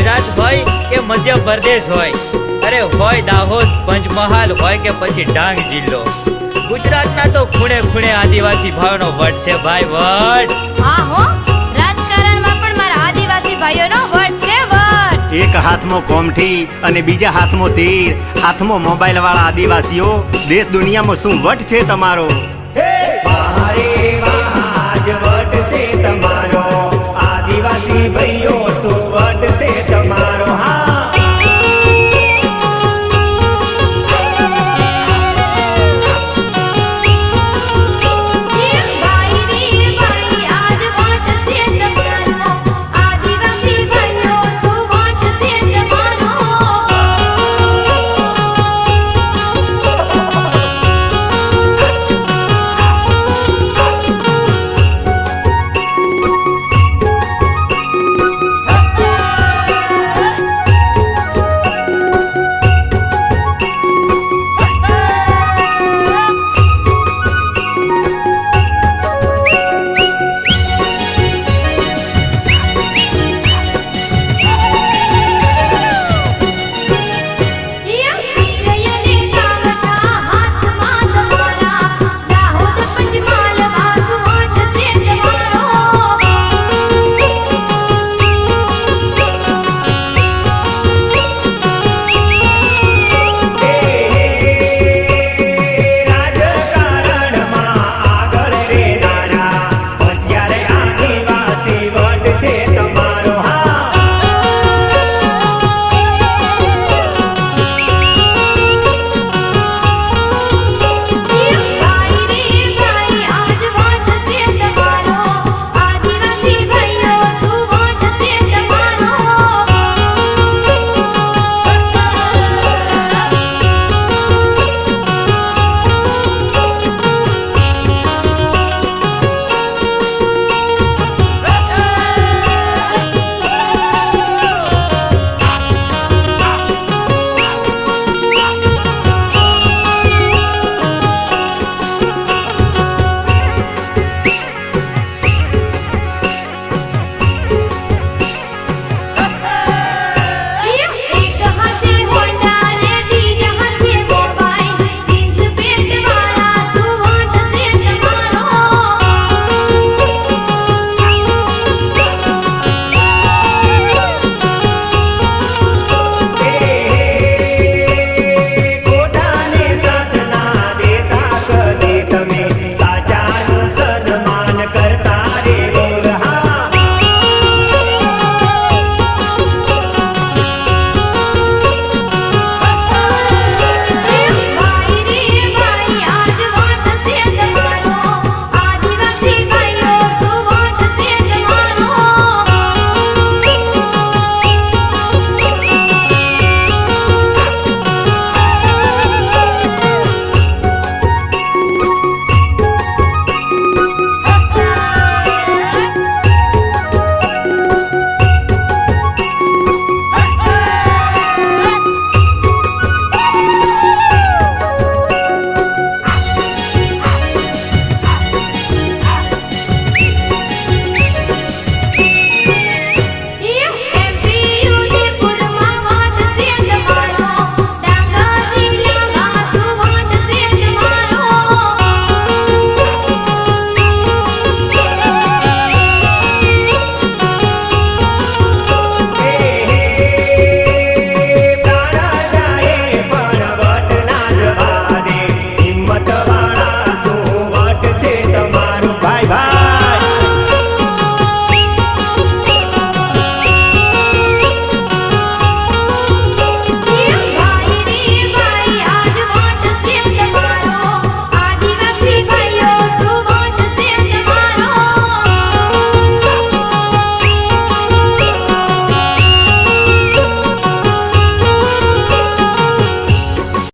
ગુજરાત હોય કે મધ્ય પ્રદેશ હોય, અરે હોય દાહોદ, પંચમહાલ હોય કે પછી ડાંગ જિલ્લો, ગુજરાતના તો ખૂણે ખૂણે આદિવાસી ભાઈઓનો વટ છે ભાઈ, વટ. હા હો, રાજકારણમાં પણ મારા આદિવાસી ભાઈઓનો વટ છે, વટ. એક હાથમાં કોમઠી અને બીજા હાથમાં તીર, હાથમાં મોબાઈલ વાળા આદિવાસીઓ, દેશ દુનિયામાં શું વટ છે તમારો? આદિવાસી ભાઈઓ